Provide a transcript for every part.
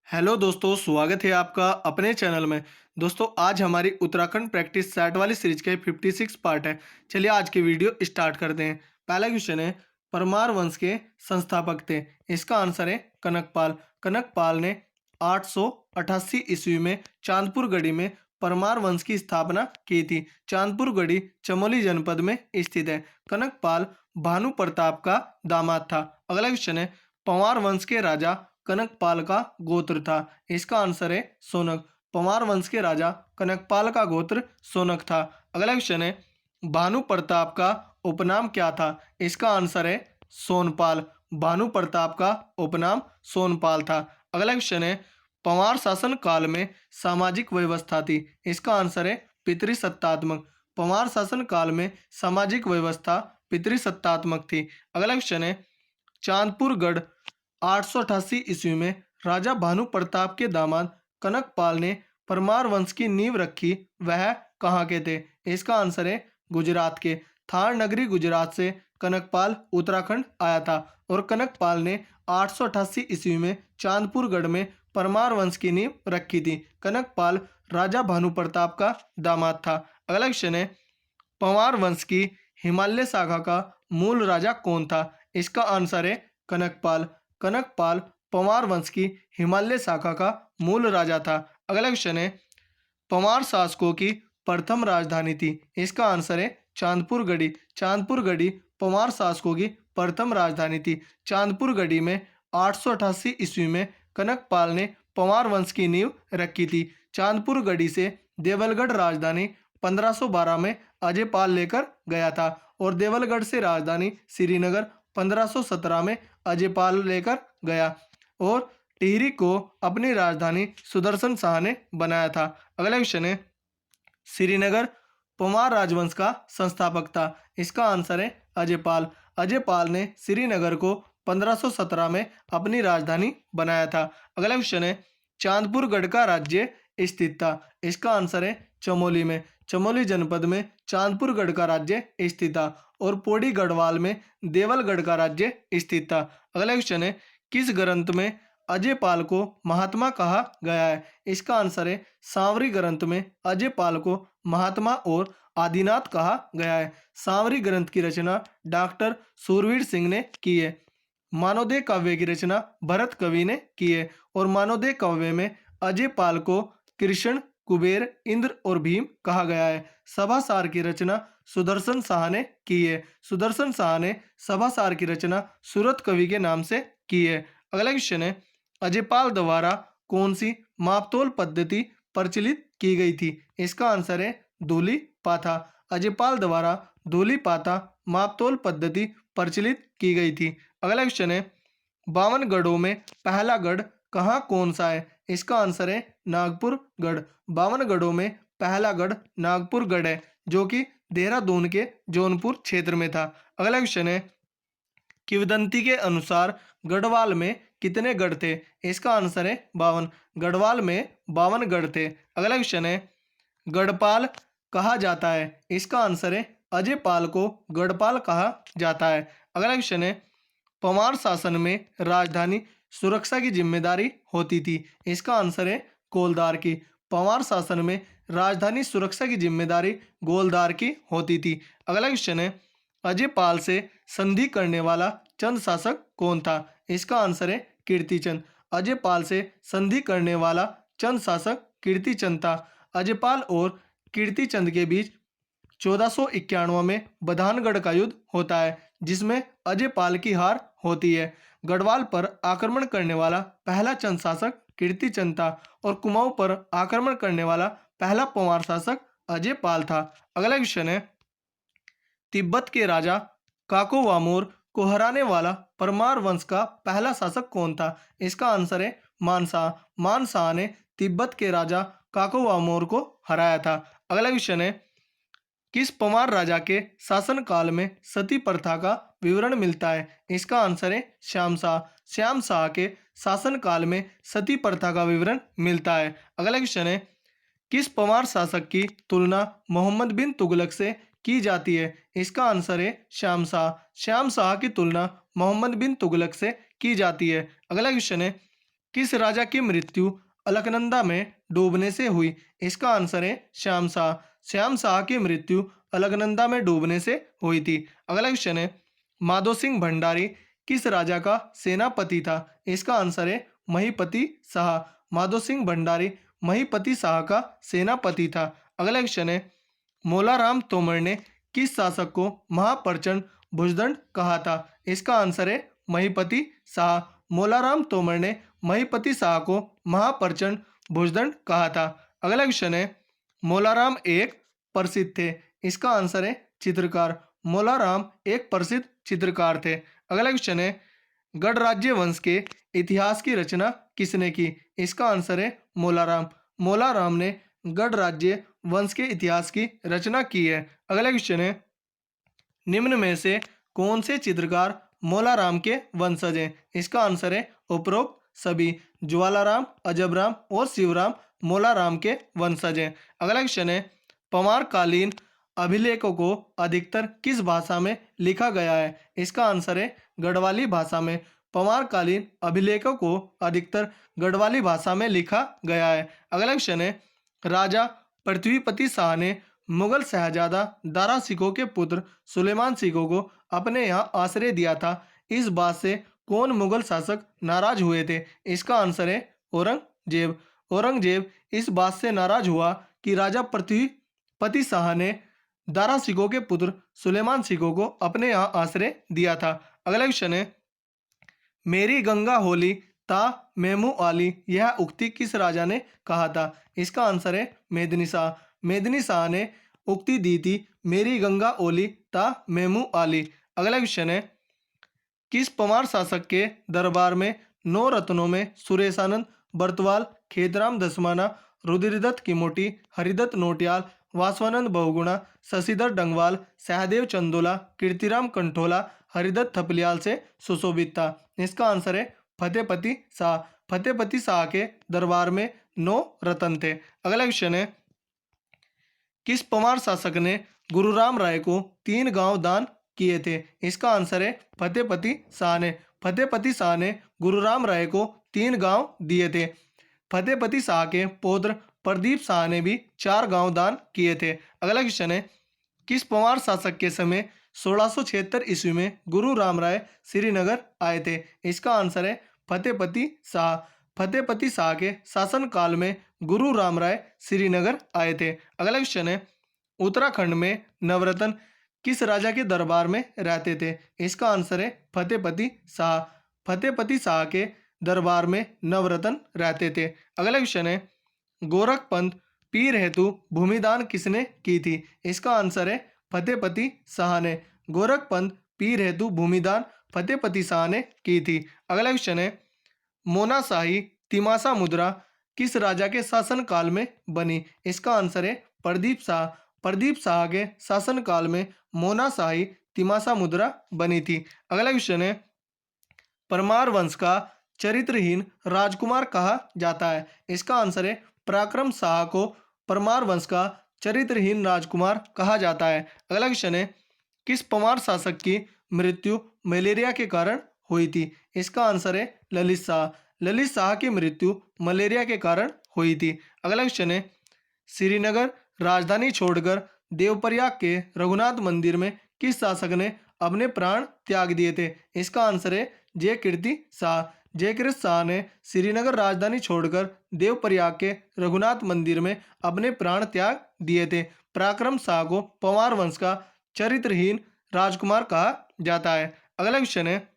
Hello दोस्तों, स्वागत है आपका अपने चैनल में। दोस्तों, आज हमारी उत्तराखंड प्रैक्टिस सेट वाली सीरीज के 56 पार्ट है। चलिए आज की वीडियो स्टार्ट करते हैं। पहला क्वेश्चन है, परमार वंश के संस्थापक थे। इसका आंसर है कनकपाल। कनकपाल ने 888 ईस्वी में चांदपुर गढ़ी में परमार वंश की स्थापना की थी। चांदपुर गढ़ी चमोली जनपद में स्थित है। कनकपाल भानु प्रताप का दामाद था। अगला क्वेश्चन है, पंवार वंश के राजा कनकपाल का गोत्र था। इसका आंसर है सोनक। पंवार वंश के राजा कनकपाल का गोत्र सोनक था। अगला क्वेश्चन है, भानु प्रताप का उपनाम क्या था? इसका आंसर है सोनपाल। भानु प्रताप का उपनाम सोनपाल था। अगला क्वेश्चन है, पंवार शासन काल में सामाजिक व्यवस्था थी। इसका आंसर है पितृसत्तात्मक। पंवार शासन काल में सामाजिक व्यवस्था पितृसत्तात्मक थी। अगला क्वेश्चन है, चांदपुर गढ़ 888 ईस्वी में राजा भानु प्रताप के दामाद कनकपाल ने परमार वंश की नींव रखी। वह कहाँ के थे? इसका आंसर है गुजरात के। थार नगरी गुजरात से कनकपाल उत्तराखंड आया था और कनकपाल ने 888 ईस्वी में चांदपुर गढ़ में परमार वंश की नींव रखी थी। कनकपाल राजा भानु प्रताप का दामाद था। अगला क्वेश्चन है, पंवार वंश की हिमालय शाखा का मूल राजा कौन था? इसका आंसर है कनकपाल। कनकपाल पंवार वंश की हिमालय शाखा का मूल राजा था। अगला क्वेश्चन है, पंवार शासकों की प्रथम राजधानी थी। इसका आंसर है चांदपुर गढ़ी। चांदपुर गढ़ी पंवार शासकों की प्रथम राजधानी थी। चांदपुर गढ़ी में 888 ईस्वी में कनकपाल ने पंवार वंश की नींव रखी थी। चांदपुर गढ़ी से देवलगढ़ राजधानी 1512 में अजयपाल लेकर गया था और देवलगढ़ से राजधानी श्रीनगर 1517 में अजयपाल लेकर गया और टिहरी को अपनी राजधानी सुदर्शन शाह ने बनाया था। अगला क्वेश्चन है, श्रीनगर पंवार राजवंश का संस्थापक था। इसका आंसर है अजयपाल। अजयपाल ने श्रीनगर को 1517 में अपनी राजधानी बनाया था। अगला क्वेश्चन है, चांदपुर गढ़ का राज्य स्थित था। इसका आंसर है चमोली में। चमोली जनपद में चांदपुर गढ़ का राज्य स्थित था और पौड़ी गढ़वाल में देवलगढ़ का राज्य स्थित था। अगला क्वेश्चन है, किस ग्रंथ में अजयपाल को महात्मा कहा गया है? इसका आंसर है सांवरी ग्रंथ में अजयपाल को महात्मा और आदिनाथ कहा गया है। सांवरी ग्रंथ की रचना डॉक्टर सूरवीर सिंह ने की है। मानवदेह काव्य की रचना भरत कवि ने की है और मानवदेह काव्य में अजयपाल को कृष्ण, कुबेर, इंद्र और भीम कहा गया है। सभासार की रचना सुदर्शन शाह ने की है। सुदर्शन शाह ने सभासार की रचना सूरत कवि के नाम से की है। अगला क्वेश्चन है, अजयपाल द्वारा कौन सी मापतोल पद्धति प्रचलित की गई थी? इसका आंसर है धूली पाथा। अजयपाल द्वारा धूली पाथा मापतोल पद्धति प्रचलित की गई थी। अगला क्वेश्चन है, 52 गढ़ों में पहला गढ़ कहाँ कौन सा है? इसका आंसर है नागपुर गढ़। 52 गढ़ों में पहला गढ़ नागपुर गढ़ है जो कि देहरादून के जौनपुर क्षेत्र में था। अगला क्वेश्चन है, किंवदंती के अनुसार गढ़वाल में कितने गढ़ थे? इसका आंसर है 52। गढ़वाल में 52 गढ़ थे। अगला क्वेश्चन है, गढ़पाल कहा जाता है? इसका आंसर है अजयपाल को गढ़पाल कहा जाता है। अगला क्वेश्चन है, पंवार शासन में राजधानी सुरक्षा की जिम्मेदारी होती थी। इसका आंसर है गोलदार की। पंवार शासन में राजधानी सुरक्षा की जिम्मेदारी गोलदार की होती थी। अगला क्वेश्चन है, अजयपाल से संधि करने वाला चंद शासक कौन था? इसका आंसर है कीर्तिचंद। अजयपाल से संधि करने वाला चंद शासक कीर्तिचंद था। अजयपाल और कीर्तिचंद के बीच 1491 में बधानगढ़ का युद्ध होता है जिसमें अजयपाल की हार होती है। गढ़वाल पर आक्रमण करने वाला पहला चंद शासक कीर्तिचंद था और कुमाऊं पर आक्रमण करने वाला पहला पंवार शासक अजयपाल था। अगला क्वेश्चन है, तिब्बत के राजा काको वामोर को हराने वाला परमार वंश का पहला शासक कौन था? इसका आंसर है मानसा। मानसा ने तिब्बत के राजा काको वामोर को हराया था। अगला क्वेश्चन है, किस पंवार राजा के शासन काल में सती प्रथा का विवरण मिलता है? इसका आंसर है श्याम शाह। श्याम शाह के शासन काल में सती प्रथा का विवरण मिलता है। अगला क्वेश्चन है, किस पंवार शासक की तुलना मोहम्मद बिन तुगलक से की जाती है? इसका आंसर है श्याम शाह। श्याम शाह की तुलना मोहम्मद बिन तुगलक से की जाती है। अगला क्वेश्चन है, किस राजा की मृत्यु अलकनंदा में डूबने से हुई? इसका आंसर है श्याम शाह। श्याम शाह की मृत्यु अलकनंदा में डूबने से हुई थी। अगला क्वेश्चन है, माधो सिंह भंडारी किस राजा का सेनापति था? इसका आंसर है महीपति शाह। माधो सिंह भंडारी महीपति शाह का सेनापति था। अगला क्वेश्चन है, मोलाराम तोमर ने किस शासक को महाप्रचंड भुजदंड कहा था? इसका आंसर है महीपति शाह। मोलाराम तोमर ने महीपति शाह को महाप्रचंड भुजदंड कहा था। अगला क्वेश्चन है, मोलाराम एक प्रसिद्ध थे। इसका आंसर है चित्रकार। मोलाराम एक प्रसिद्ध चित्रकार थे। अगला क्वेश्चन है, गढ़राज्य वंश के इतिहास की रचना किसने की? इसका आंसर है मोलाराम। मोलाराम ने गढ़राज्य वंश के इतिहास की रचना की है। अगला क्वेश्चन है, निम्न में से कौन से चित्रकार मोलाराम के वंशज हैं? इसका आंसर है उपरोक्त सभी। ज्वालाराम, अजबराम और शिवराम मोलाराम के वंशज हैं। अगला क्वेश्चन है, पवारकालीन अभिलेखों को अधिकतर किस भाषा में लिखा गया है? इसका आंसर है गढ़वाली भाषा में। पवारकालीन अभिलेखों को अधिकतर गढ़वाली भाषा में लिखा गया है। अगला क्वेश्चन है, राजा पृथ्वीपति शाह ने मुगल शहजादा दारा शिकोह के पुत्र सुलेमान शिकोह को अपने यहाँ आश्रय दिया था। इस बात से कौन मुगल शासक नाराज हुए थे? इसका आंसर है औरंगजेब। औरंगजेब इस बात से नाराज हुआ कि राजा पृथ्वीपति शाह ने दारा शिकोह के पुत्र सुलेमान शिकोह को अपने यहाँ आश्रय दिया था। अगला क्वेश्चन है, मेरी गंगा होली ता मेमू आली, यह उक्ति किस राजा ने कहा था? इसका आंसर है मेदिनी शाह। मेदिनी शाह ने उक्ति दी थी, मेरी गंगा ओली ता मेमू आली। अगला क्वेश्चन है, किस पवार शासक के दरबार में 9 रत्नों में सुरेशानंद बर्तवाल, खेतराम दसमाना, रुद्रदत्त किमोटी, हरिदत्त नोटियाल, वासवानंद बहुगुणा, शशिधर डंगवाल, सहदेव चंदोला, कीर्तिराम कंठोला, हरिदत्त थपलियाल से सुशोभित था? इसका आंसर है फतेहपति शाह। फतेहपति शाह के दरबार में 9 रत्न थे। अगला क्वेश्चन है, किस पवार शासक ने गुरु राम राय को 3 गांव दान किए थे? इसका आंसर है फतेहपति शाह ने। फतेहपति शाह ने गुरु राम राय को 3 गांव दिए थे। फतेहपति शाह के पौत्र प्रदीप शाह ने भी 4 गांव दान किए थे। अगला क्वेश्चन है, किस पवार शासक के समय 1676 ईस्वी में गुरु राम राय श्रीनगर आए थे? इसका आंसर है फतेहपति शाह। फतेहपति शाह के शासनकाल में गुरु राम राय श्रीनगर आए थे। अगला क्वेश्चन है, उत्तराखंड में नवरत्न किस राजा के दरबार में रहते थे? इसका आंसर है फतेहपति शाह। फतेहपति शाह के दरबार में नवरत्न रहते थे। अगला क्वेश्चन है, गोरखपंथ पीर हेतु भूमिदान किसने की थी? इसका आंसर है फतेहपति शाह ने। गोरखपंथ पीर हेतु भूमिदान फतेहपति शाह ने की थी। अगला क्वेश्चन है, मोनाशाही तिमासा मुद्रा किस राजा के शासनकाल में बनी? इसका आंसर है प्रदीप शाह। प्रदीप शाह के शासनकाल में मोनाशाही तिमासा मुद्रा बनी थी। अगला क्वेश्चन है, परमार वंश का चरित्रहीन राजकुमार कहा जाता है? इसका आंसर है पराक्रम शाह को परमार वंश का चरित्रहीन राजकुमार कहा जाता है। अगला क्वेश्चन है, किस पवार शासक की मृत्यु मलेरिया के कारण हुई थी? इसका आंसर है ललित शाह। ललित शाह की मृत्यु मलेरिया के कारण हुई थी। अगला क्वेश्चन है, श्रीनगर राजधानी छोड़कर देवप्रयाग के रघुनाथ मंदिर में किस शासक ने अपने प्राण त्याग दिए थे? इसका आंसर है जयकीर्ति शाह। जयकीर्ति शाह ने श्रीनगर राजधानी छोड़कर देवप्रयाग के रघुनाथ मंदिर में अपने प्राण त्याग दिए थे। पराक्रम शाह को पवार वंश का चरित्रहीन राजकुमार कहा जाता है। अगला क्वेश्चन है,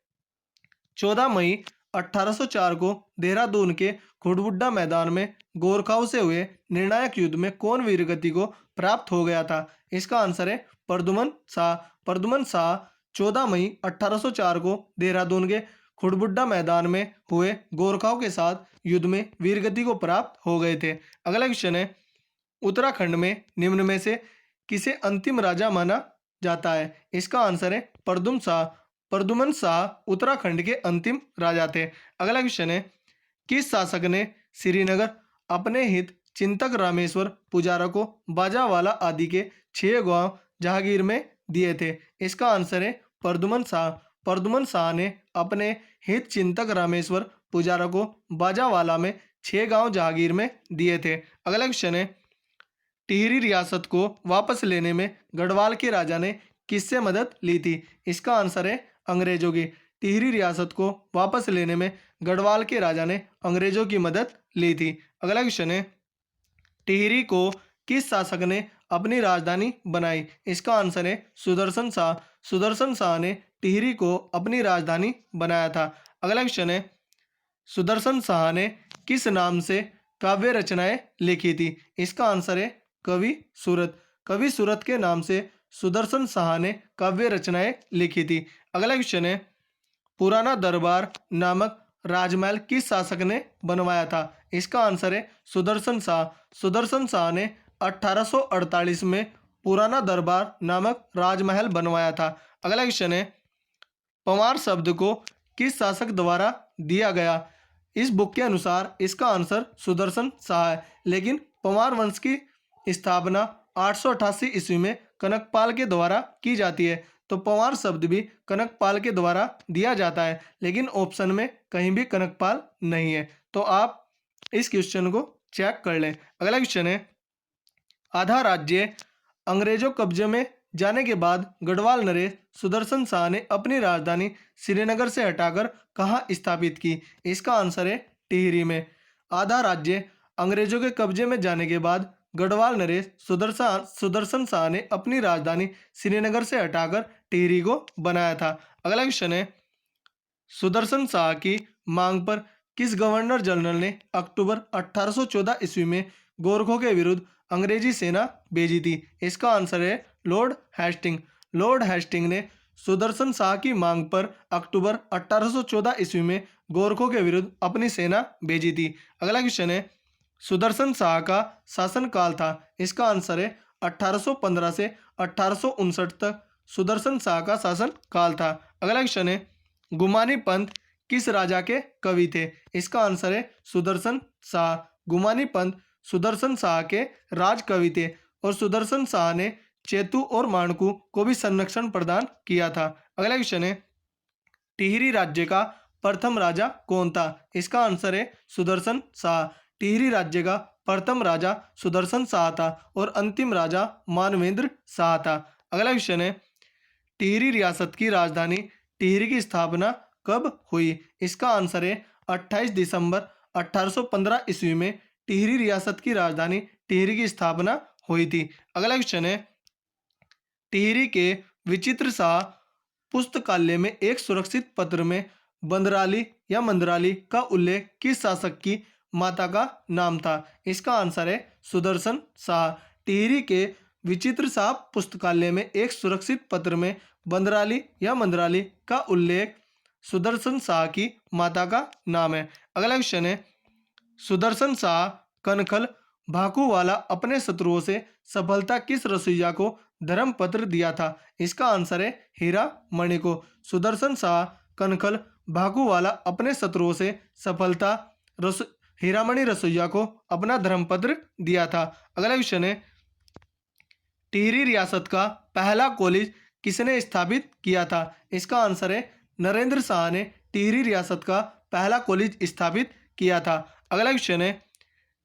14 मई 1804 को देहरादून के खुड़बुड्डा मैदान में गोरखाओं से हुए निर्णायक युद्ध में कौन वीरगति को प्राप्त हो गया था? इसका आंसर है प्रद्युमन शाह। प्रद्युमन शाह 14 मई 1804 को देहरादून के खुड़बुड्डा मैदान में हुए गोरखाओं के साथ युद्ध में वीरगति को प्राप्त हो गए थे। अगला क्वेश्चन है, उत्तराखंड में निम्न में से किसे अंतिम राजा माना जाता है? इसका आंसर है प्रद्युम्न शाह। प्रद्युमन शाह उत्तराखंड के अंतिम राजा थे। अगला क्वेश्चन है, किस शासक ने श्रीनगर अपने हित चिंतक रामेश्वर पुजारा को बाजावाला आदि के 6 गांव जहांगीर में दिए थे? इसका आंसर है प्रद्युमन शाह। प्रद्युमन शाह ने अपने हित चिंतक रामेश्वर पुजारा को बाजावाला में 6 गांव जहांगीर में दिए थे। अगला क्वेश्चन है, टिहरी रियासत को वापस लेने में गढ़वाल के राजा ने किससे मदद ली थी? इसका आंसर है अंग्रेजों की। टिहरी रियासत को वापस लेने में गढ़वाल के राजा ने अंग्रेजों की मदद ली थी। अगला क्वेश्चन है, टिहरी को किस शासक ने अपनी राजधानी बनाई? इसका आंसर है सुदर्शन शाह। सुदर्शन शाह ने टिहरी को अपनी राजधानी बनाया था। अगला क्वेश्चन है, सुदर्शन शाह ने किस नाम से काव्य रचनाएं लिखी थी? इसका आंसर है कवि सूरत। कवि सूरत के नाम से सुदर्शन शाह ने काव्य रचनाएं लिखी थी। अगला क्वेश्चन है, पुराना दरबार नामक राजमहल किस शासक ने बनवाया था? इसका आंसर है सुदर्शन शाह। सुदर्शन शाह ने 1848 में पुराना दरबार नामक राजमहल बनवाया था। अगला क्वेश्चन है, पंवार शब्द को किस शासक द्वारा दिया गया? इस बुक के अनुसार इसका आंसर सुदर्शन शाह है, लेकिन पंवार वंश की स्थापना 888 ईस्वी में कनकपाल के द्वारा की जाती है, तो पंवार शब्द भी कनकपाल के द्वारा दिया जाता है, लेकिन ऑप्शन में कहीं भी कनकपाल नहीं है। तो आप इस क्वेश्चन को चेक कर लें। अगला क्वेश्चन है, आधा राज्य अंग्रेजों कब्जे में जाने के बाद गढ़वाल नरेश सुदर्शन शाह ने अपनी राजधानी श्रीनगर से हटाकर कहाँ स्थापित की? इसका आंसर है टिहरी में। आधा राज्य अंग्रेजों के कब्जे में जाने के बाद गढ़वाल नरेश सुदर्शन शाह ने अपनी राजधानी श्रीनगर से हटाकर टिहरी को बनाया था। अगला क्वेश्चन है, सुदर्शन शाह की मांग पर किस गवर्नर जनरल ने अक्टूबर 1814 ईस्वी में गोरखों के विरुद्ध अंग्रेजी सेना भेजी थी? इसका आंसर है लॉर्ड हेस्टिंग। लॉर्ड हेस्टिंग ने सुदर्शन शाह की मांग पर अक्टूबर 1814 ईस्वी में गोरखों के विरुद्ध अपनी सेना भेजी थी। अगला क्वेश्चन है, सुदर्शन शाह का शासनकाल था? इसका आंसर है 1815 से 1859 तक सुदर्शन शाह का शासन काल था। अगला क्वेश्चन है, गुमानी पंथ किस राजा के कवि थे? इसका आंसर है सुदर्शन शाह। गुमानी पंथ सुदर्शन शाह के राज कवि थे और सुदर्शन शाह ने चेतु और माणकू को भी संरक्षण प्रदान किया था। अगला क्वेश्चन है, टिहरी राज्य का प्रथम राजा कौन था? इसका आंसर है सुदर्शन शाह। टिहरी राज्य का प्रथम राजा सुदर्शन शाह था और अंतिम राजा मानवेंद्र शाह था। अगला क्वेश्चन है, टिहरी रियासत की राजधानी टिहरी की स्थापना कब हुई? इसका आंसर है 28 दिसंबर 1815 ईस्वी में टिहरी रियासत की राजधानी टिहरी की स्थापना हुई थी। अगला क्वेश्चन है, टिहरी के विचित्र शाह पुस्तकालय में एक सुरक्षित पत्र में बंदराली या मंदराली का उल्लेख किस शासक की माता का नाम था? इसका आंसर है सुदर्शन शाह। टिहरी के विचित्र शाह पुस्तकालय में एक सुरक्षित पत्र में बंदराली या मंदराली का उल्लेख सुदर्शन शाह की माता का नाम है। अगला क्वेश्चन है, सुदर्शन शाह कनखल भाकूवाला अपने शत्रुओं से सफलता किस रसोइया को धर्मपत्र दिया था? इसका आंसर है हीरा मणि को। सुदर्शन शाह कनखल भाकूवाला अपने शत्रुओं से सफलता हीरामणि रसोइया को अपना धर्मपत्र दिया था। अगला क्वेश्चन है, टिहरी रियासत का पहला कॉलेज किसने स्थापित किया था? इसका आंसर है नरेंद्र शाह ने टिहरी रियासत का पहला कॉलेज स्थापित किया था। अगला क्वेश्चन है,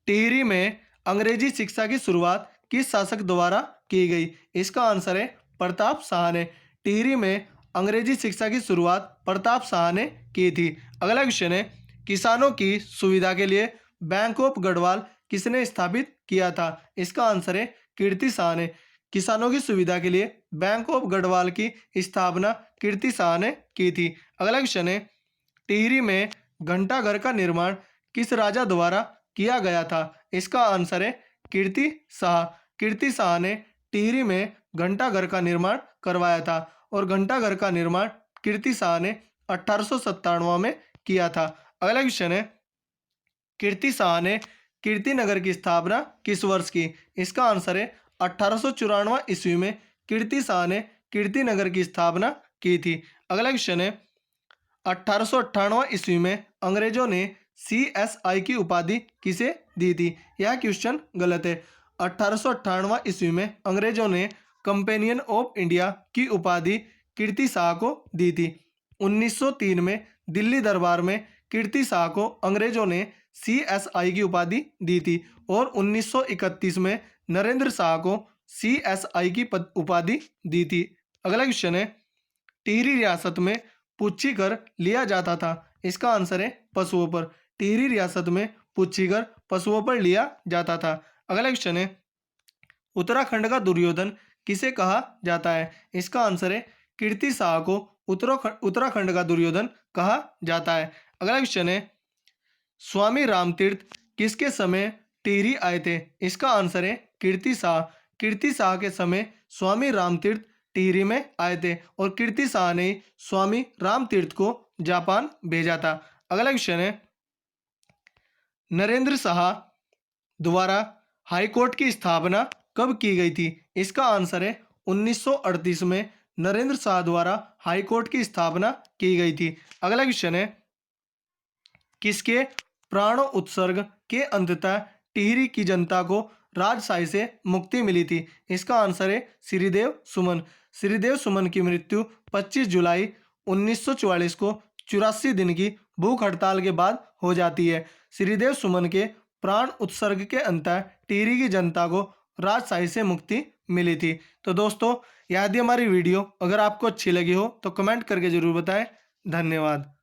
टिहरी में अंग्रेजी शिक्षा की शुरुआत किस शासक द्वारा की गई? इसका आंसर है प्रताप शाह ने। टिहरी में अंग्रेजी शिक्षा की शुरुआत प्रताप शाह ने की थी। अगला क्वेश्चन है, किसानों की सुविधा के लिए बैंक ऑफ गढ़वाल किसने स्थापित किया था? इसका आंसर है कीर्ति शाह ने। किसानों की सुविधा के लिए बैंक ऑफ गढ़वाल की स्थापना कीर्ति शाह ने की थी। अगला क्वेश्चन है, टिहरी में घंटाघर का निर्माण किस राजा द्वारा किया गया था? इसका आंसर है कीर्ति शाह। कीर्ति शाह ने टिहरी में घंटाघर का निर्माण करवाया था और घंटाघर का निर्माण कीर्ति शाह ने 1897 में किया था। अगला क्वेश्चन है, कीर्ति शाह ने कीर्तिनगर की स्थापना किस वर्ष की? इसका आंसर है 1894 ईस्वी में कीर्ति शाह ने कीर्तिनगर की स्थापना की थी। अगला क्वेश्चन है, 1898 ईस्वी में अंग्रेजों ने CSI की उपाधि किसे दी थी? यह क्वेश्चन गलत है। 1898 ईस्वी में अंग्रेजों ने कंपेनियन ऑफ इंडिया की उपाधि कीर्ति शाह को दी थी। 1903 में दिल्ली दरबार में कीर्ति शाह को अंग्रेजों ने CSI की उपाधि दी थी और 1931 में नरेंद्र शाह को CSI की उपाधि दी थी। अगला क्वेश्चन है, टिहरी रियासत में पुच्छी कर लिया जाता था। इसका आंसर है पशुओं पर। टिहरी रियासत में पुच्छी कर पशुओं पर लिया जाता था। अगला क्वेश्चन है, उत्तराखंड का दुर्योधन किसे कहा जाता है? इसका आंसर है कीर्ति शाह को उत्तराखंड का दुर्योधन कहा जाता है। अगला क्वेश्चन है, स्वामी रामतीर्थ किसके समय टिहरी आए थे? इसका आंसर है कीर्ति शाह। कीर्ति शाह के समय स्वामी रामतीर्थ टिहरी में आए थे और कीर्ति शाह ने स्वामी रामतीर्थ को जापान भेजा था। अगला क्वेश्चन है, नरेंद्र शाह द्वारा हाईकोर्ट की स्थापना कब की गई थी? इसका आंसर है 1938 में नरेंद्र शाह द्वारा हाईकोर्ट की स्थापना की गई थी। अगला क्वेश्चन है, किसके प्राण उत्सर्ग के अंततः टिहरी की जनता को राजशाही से मुक्ति मिली थी? इसका आंसर है श्रीदेव सुमन। श्रीदेव सुमन की मृत्यु 25 जुलाई 1944 को 84 दिन की भूख हड़ताल के बाद हो जाती है। श्रीदेव सुमन के प्राण उत्सर्ग के अंततः टिहरी की जनता को राजशाही से मुक्ति मिली थी। तो दोस्तों, यदि हमारी वीडियो अगर आपको अच्छी लगी हो तो कमेंट करके जरूर बताएं। धन्यवाद।